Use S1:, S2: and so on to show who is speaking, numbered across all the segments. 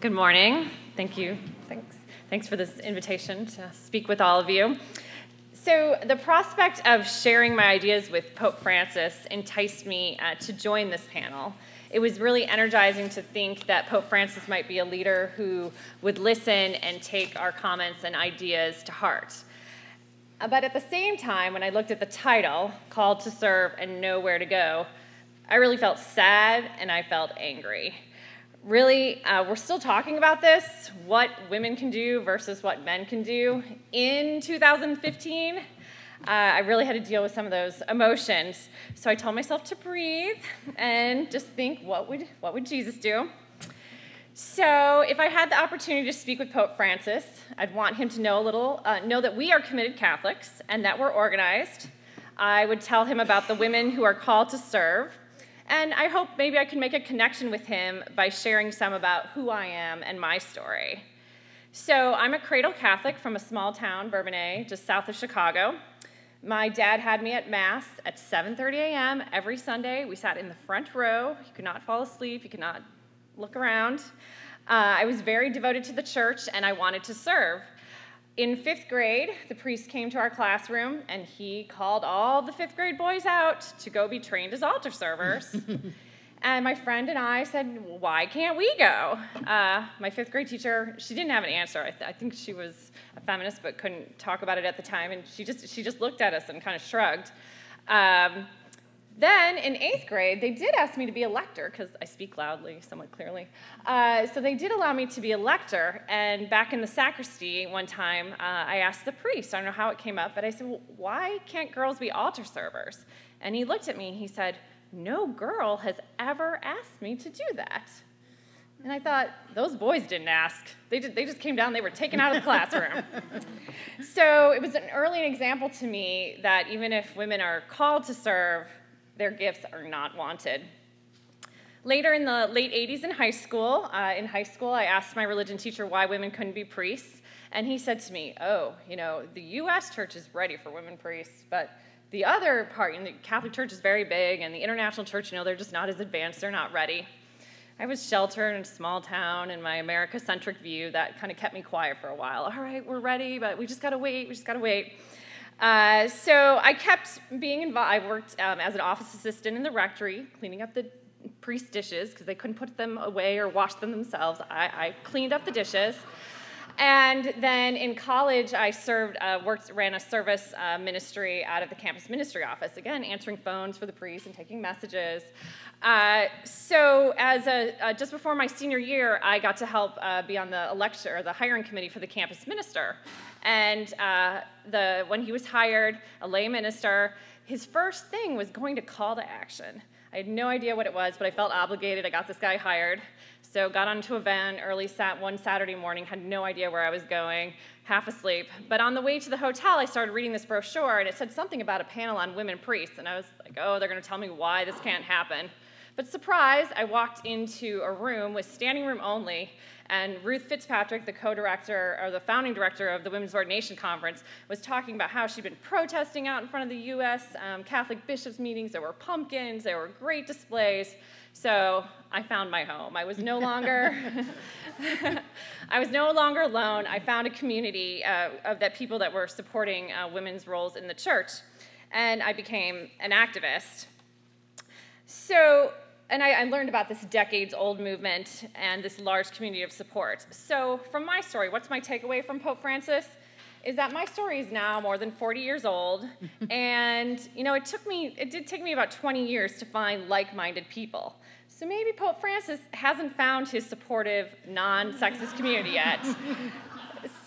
S1: Good morning. Thank you. Thanks for this invitation to speak with all of you. So the prospect of sharing my ideas with Pope Francis enticed me to join this panel. It was really energizing to think that Pope Francis might be a leader who would listen and take our comments and ideas to heart. But at the same time, when I looked at the title, Called to Serve and Know Where to Go, I really felt sad and I felt angry. Really, we're still talking about this, what women can do versus what men can do. In 2015, I really had to deal with some of those emotions. So I told myself to breathe and just think, what would Jesus do? So if I had the opportunity to speak with Pope Francis, I'd want him to know that we are committed Catholics and that we're organized. I would tell him about the women who are called to serve. And I hope maybe I can make a connection with him by sharing some about who I am and my story. So I'm a cradle Catholic from a small town, Bourbonnais, just south of Chicago. My dad had me at Mass at 7:30 a.m. every Sunday. We sat in the front row. You could not fall asleep. You could not look around. I was very devoted to the church, and I wanted to serve. In 5th grade, the priest came to our classroom, and he called all the 5th grade boys out to go be trained as altar servers. And my friend and I said, why can't we go? My 5th grade teacher, she didn't have an answer. I think she was a feminist but couldn't talk about it at the time, and she just looked at us and kind of shrugged. Then in 8th grade, they did ask me to be a lector because I speak loudly, somewhat clearly. So they did allow me to be a lector, and back in the sacristy one time, I asked the priest, I don't know how it came up, but I said, well, why can't girls be altar servers? And he looked at me and he said, no girl has ever asked me to do that. And I thought, those boys didn't ask. They just came down, they were taken out of the classroom. So it was an early example to me that even if women are called to serve, their gifts are not wanted. Later in the late 80s in high school, I asked my religion teacher why women couldn't be priests, and he said to me, the U.S. church is ready for women priests, but the other part, the Catholic Church is very big, and the international church, they're just not as advanced, they're not ready. I was sheltered in a small town, and my America-centric view, that kind of kept me quiet for a while. All right, we're ready, but we just gotta wait. So I kept being involved. I worked as an office assistant in the rectory, cleaning up the priest dishes, because they couldn't put them away or wash them themselves. I cleaned up the dishes. And then in college, I ran a service ministry out of the campus ministry office, again, answering phones for the priests and taking messages. So just before my senior year, I got to help be on the hiring committee for the campus minister. And when he was hired, a lay minister, his first thing was going to call to action. I had no idea what it was, but I felt obligated. I got this guy hired. So got onto a van one Saturday morning, had no idea where I was going, half asleep. But on the way to the hotel, I started reading this brochure, and it said something about a panel on women priests. And I was like, oh, they're going to tell me why this can't happen. But surprise, I walked into a room with standing room only, and Ruth Fitzpatrick, the co-director, or the founding director of the Women's Ordination Conference, was talking about how she'd been protesting out in front of the U.S. Catholic bishops' meetings. There were pumpkins, there were great displays. So I found my home. I was no longer alone. I found a community of people that were supporting women's roles in the church, and I became an activist. And I learned about this decades-old movement and this large community of support. So from my story, what's my takeaway from Pope Francis? Is that my story is now more than 40 years old, and it did take me about 20 years to find like-minded people. So maybe Pope Francis hasn't found his supportive, non-sexist community yet.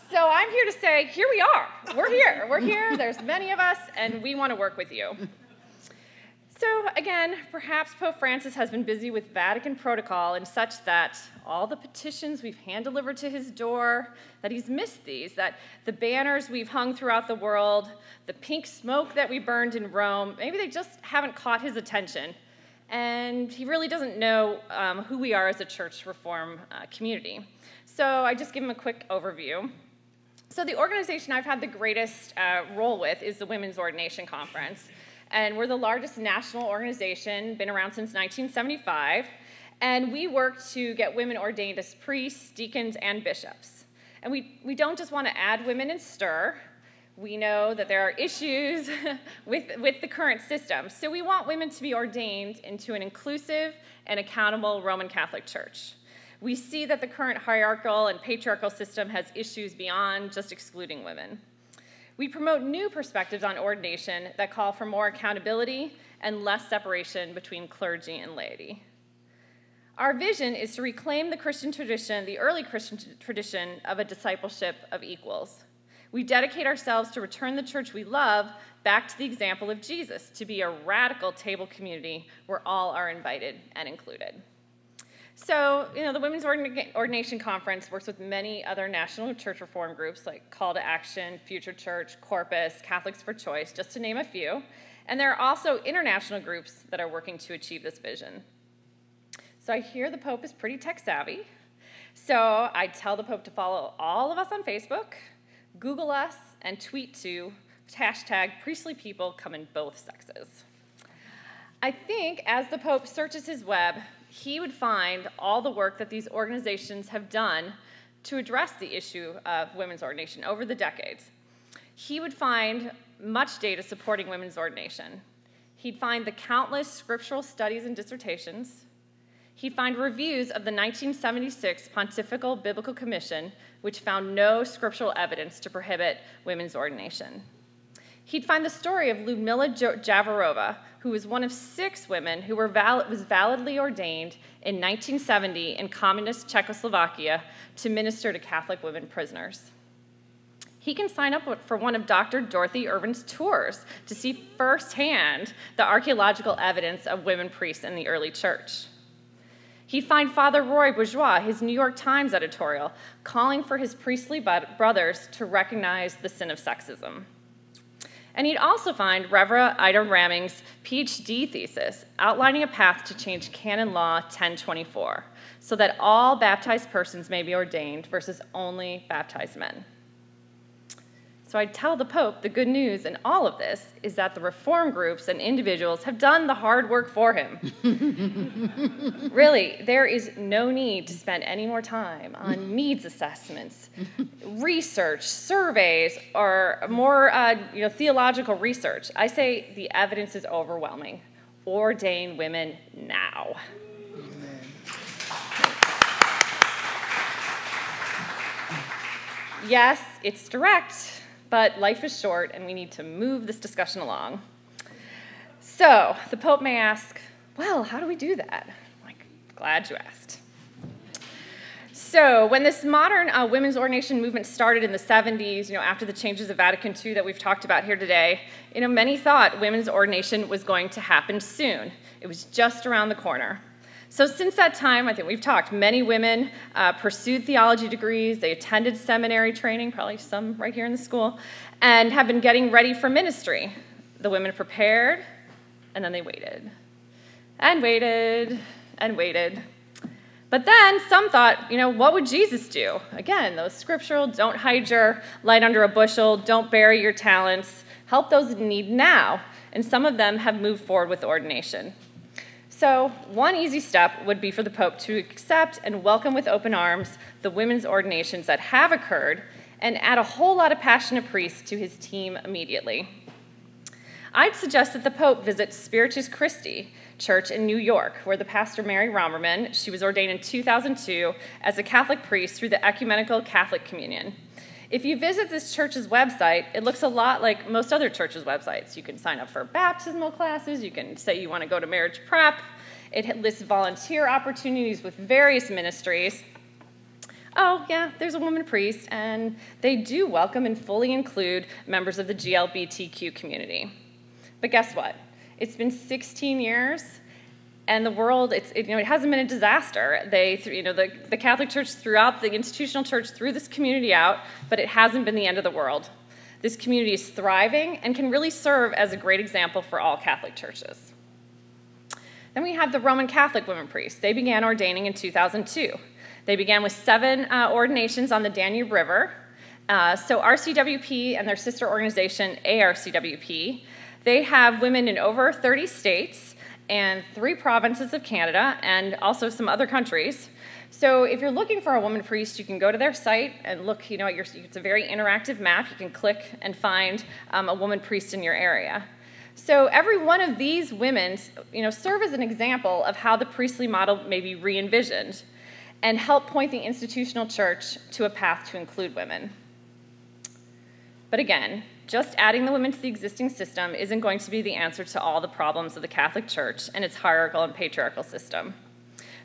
S1: So I'm here to say, here we are. We're here, there's many of us, and we want to work with you. So again, perhaps Pope Francis has been busy with Vatican protocol and such that all the petitions we've hand-delivered to his door, that he's missed these, that the banners we've hung throughout the world, the pink smoke that we burned in Rome, maybe they just haven't caught his attention. And he really doesn't know who we are as a church reform community. So I just give him a quick overview. So the organization I've had the greatest role with is the Women's Ordination Conference. And we're the largest national organization, been around since 1975. And we work to get women ordained as priests, deacons, and bishops. And we don't just want to add women and stir. We know that there are issues with the current system. So we want women to be ordained into an inclusive and accountable Roman Catholic Church. We see that the current hierarchical and patriarchal system has issues beyond just excluding women. We promote new perspectives on ordination that call for more accountability and less separation between clergy and laity. Our vision is to reclaim the Christian tradition, the early Christian tradition of a discipleship of equals. We dedicate ourselves to return the church we love back to the example of Jesus, to be a radical table community where all are invited and included. So, the Women's Ordination Conference works with many other national church reform groups like Call to Action, Future Church, Corpus, Catholics for Choice, just to name a few. And there are also international groups that are working to achieve this vision. So I hear the Pope is pretty tech savvy. So I tell the Pope to follow all of us on Facebook, Google us, and tweet to hashtag priestly people come in both sexes. I think as the Pope searches his web, he would find all the work that these organizations have done to address the issue of women's ordination over the decades. He would find much data supporting women's ordination. He'd find the countless scriptural studies and dissertations. He'd find reviews of the 1976 Pontifical Biblical Commission, which found no scriptural evidence to prohibit women's ordination. He'd find the story of Ludmila Javorova, who was one of 6 women who was validly ordained in 1970 in communist Czechoslovakia to minister to Catholic women prisoners. He can sign up for one of Dr. Dorothy Irvin's tours to see firsthand the archaeological evidence of women priests in the early church. He'd find Father Roy Bourgeois, his New York Times editorial, calling for his priestly brothers to recognize the sin of sexism. And he'd also find Reverend Ida Ramming's PhD thesis outlining a path to change Canon Law 1024 so that all baptized persons may be ordained versus only baptized men. So I tell the Pope the good news in all of this is that the reform groups and individuals have done the hard work for him. Really, there is no need to spend any more time on needs assessments, research, surveys, or more theological research. I say the evidence is overwhelming. Ordain women now. Amen. Yes, it's direct. But life is short, and we need to move this discussion along. So the Pope may ask, well, how do we do that? I'm like, glad you asked. So when this modern women's ordination movement started in the 70s, after the changes of Vatican II that we've talked about here today, many thought women's ordination was going to happen soon. It was just around the corner. So since that time, I think we've talked, many women pursued theology degrees, they attended seminary training, probably some right here in the school, and have been getting ready for ministry. The women prepared, and then they waited, and waited, and waited. But then some thought, what would Jesus do? Again, those scriptural, don't hide your light under a bushel, don't bury your talents, help those in need now. And some of them have moved forward with ordination. So one easy step would be for the Pope to accept and welcome with open arms the women's ordinations that have occurred and add a whole lot of passionate priests to his team immediately. I'd suggest that the Pope visit Spiritus Christi Church in New York, where the pastor Mary Romerman, she was ordained in 2002 as a Catholic priest through the Ecumenical Catholic Communion. If you visit this church's website, it looks a lot like most other churches' websites. You can sign up for baptismal classes, you can say you want to go to marriage prep, it lists volunteer opportunities with various ministries. Oh, yeah, there's a woman priest, and they do welcome and fully include members of the GLBTQ community. But guess what? It's been 16 years, and the world, it hasn't been a disaster. The Catholic Church throughout, the institutional church threw this community out, but it hasn't been the end of the world. This community is thriving and can really serve as a great example for all Catholic churches. Then we have the Roman Catholic women priests. They began ordaining in 2002. They began with 7 ordinations on the Danube River. So RCWP and their sister organization, ARCWP, they have women in over 30 states, and 3 provinces of Canada, and also some other countries. So if you're looking for a woman priest, you can go to their site and look, it's a very interactive map. You can click and find a woman priest in your area. So every one of these women, serve as an example of how the priestly model may be re-envisioned and help point the institutional church to a path to include women. But again, just adding the women to the existing system isn't going to be the answer to all the problems of the Catholic Church and its hierarchical and patriarchal system.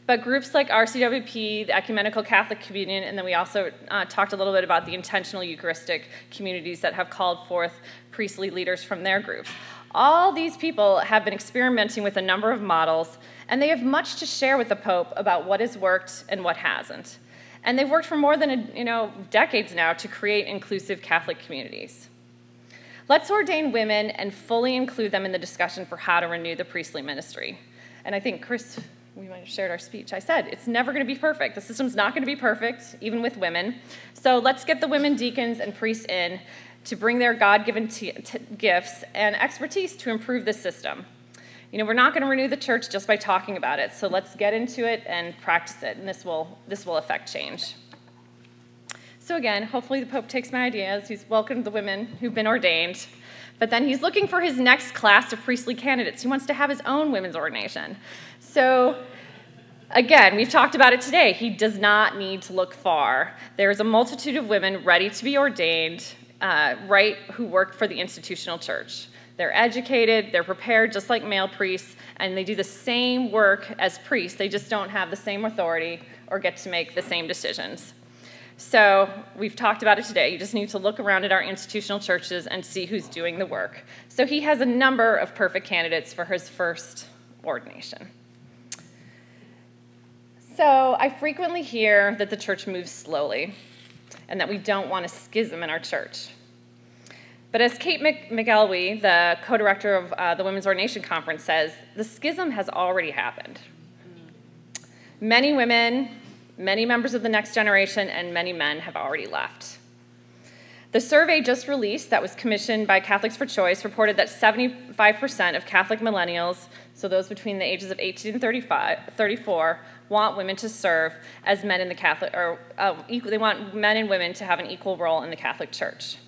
S1: But groups like RCWP, the Ecumenical Catholic Communion, and then we also talked a little bit about the intentional Eucharistic communities that have called forth priestly leaders from their groups. All these people have been experimenting with a number of models, and they have much to share with the Pope about what has worked and what hasn't. And they've worked for more than decades now to create inclusive Catholic communities. Let's ordain women and fully include them in the discussion for how to renew the priestly ministry. And I think, Chris, we might have shared our speech. I said, it's never going to be perfect. The system's not going to be perfect, even with women. So let's get the women deacons and priests in to bring their God-given gifts and expertise to improve the system. We're not going to renew the church just by talking about it, so let's get into it and practice it, and this will affect change. So again, hopefully the Pope takes my ideas. He's welcomed the women who've been ordained, but then he's looking for his next class of priestly candidates. He wants to have his own women's ordination. So again, we've talked about it today. He does not need to look far. There's a multitude of women ready to be ordained, who work for the institutional church. They're educated, they're prepared just like male priests, and they do the same work as priests. They just don't have the same authority or get to make the same decisions. So we've talked about it today. You just need to look around at our institutional churches and see who's doing the work. So he has a number of perfect candidates for his first ordination. So I frequently hear that the church moves slowly and that we don't want a schism in our church. But as Kate McElwee, the co-director of the Women's Ordination Conference, says, the schism has already happened. Many women, many members of the next generation, and many men have already left. The survey just released that was commissioned by Catholics for Choice reported that 75% of Catholic millennials, so those between the ages of 18 and 34, want women to serve as men in the Catholic, they want men and women to have an equal role in the Catholic Church.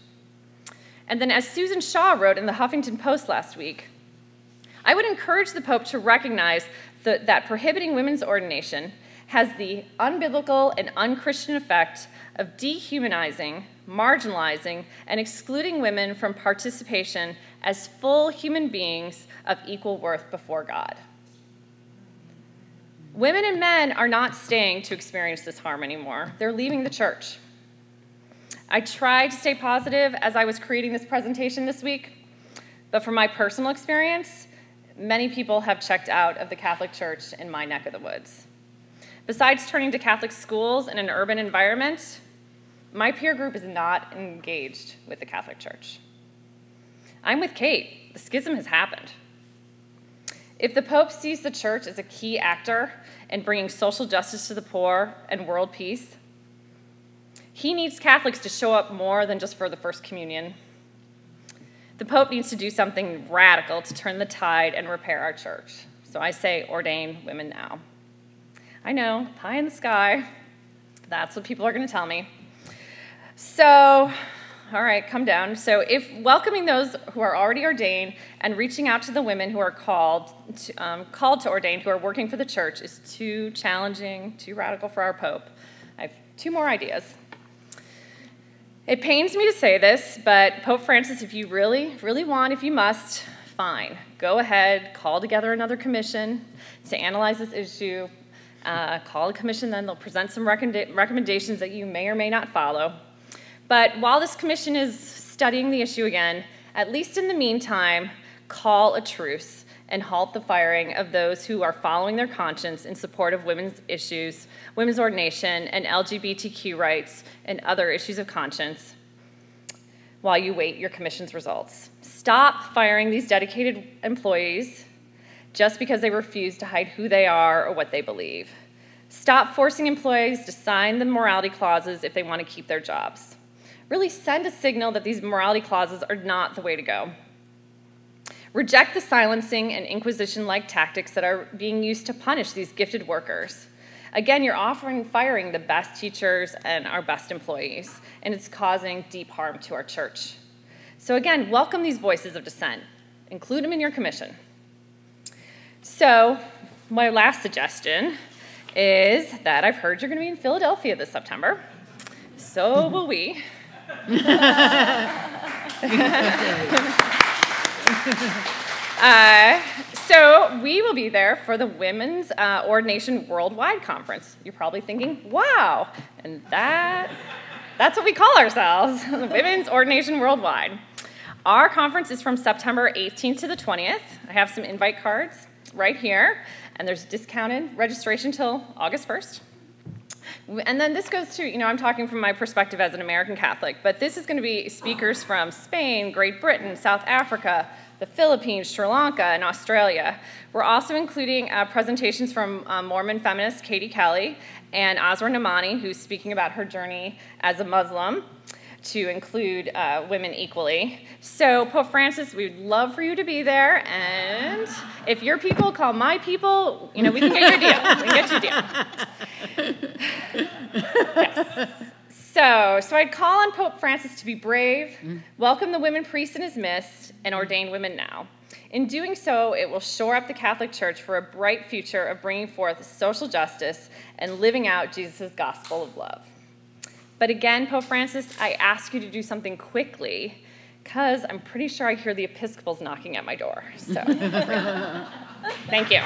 S1: And then as Susan Shaw wrote in the Huffington Post last week, I would encourage the Pope to recognize that prohibiting women's ordination has the unbiblical and unchristian effect of dehumanizing, marginalizing, and excluding women from participation as full human beings of equal worth before God. Women and men are not staying to experience this harm anymore. They're leaving the church. I tried to stay positive as I was creating this presentation this week, but from my personal experience, many people have checked out of the Catholic Church in my neck of the woods. Besides turning to Catholic schools in an urban environment, my peer group is not engaged with the Catholic Church. I'm with Kate. The schism has happened. If the Pope sees the church as a key actor in bringing social justice to the poor and world peace, he needs Catholics to show up more than just for the First Communion. The Pope needs to do something radical to turn the tide and repair our church. So I say, ordain women now. I know, pie in the sky. That's what people are going to tell me. So, all right, come down. So if welcoming those who are already ordained and reaching out to the women who are called to ordain, who are working for the church, is too challenging, too radical for our Pope, I have 2 more ideas. It pains me to say this, but Pope Francis, if you really, really want, if you must, fine. Go ahead, call together another commission to analyze this issue. Call a commission, then they'll present some recommendations that you may or may not follow. But while this commission is studying the issue again, at least in the meantime, call a truce and halt the firing of those who are following their conscience in support of women's issues, women's ordination, and LGBTQ rights and other issues of conscience while you wait your commission's results. Stop firing these dedicated employees just because they refuse to hide who they are or what they believe. Stop forcing employees to sign the morality clauses if they want to keep their jobs. Really send a signal that these morality clauses are not the way to go. Reject the silencing and inquisition-like tactics that are being used to punish these gifted workers. Again, you're often firing the best teachers and our best employees, and it's causing deep harm to our church. So again, welcome these voices of dissent. Include them in your commission. So my last suggestion is that I've heard you're going to be in Philadelphia this September. So will we. So we will be there for the Women's Ordination Worldwide Conference. You're probably thinking, wow, and that's what we call ourselves, the Women's Ordination Worldwide. Our conference is from September 18th to the 20th. I have some invite cards right here, and there's discounted registration till August 1st. And then this goes to, I'm talking from my perspective as an American Catholic, but this is going to be speakers from Spain, Great Britain, South Africa, the Philippines, Sri Lanka, and Australia. We're also including presentations from Mormon feminist Katie Kelly and Azra Namani, who's speaking about her journey as a Muslim, to include women equally. So Pope Francis, we'd love for you to be there, and if your people call my people, we can get you a deal. We can get you a deal. Yes. So I'd call on Pope Francis to be brave, welcome the women priests in his midst, and ordain women now. In doing so, it will shore up the Catholic Church for a bright future of bringing forth social justice and living out Jesus' gospel of love. But again, Pope Francis, I ask you to do something quickly, because I'm pretty sure I hear the Episcopals knocking at my door. So, thank you.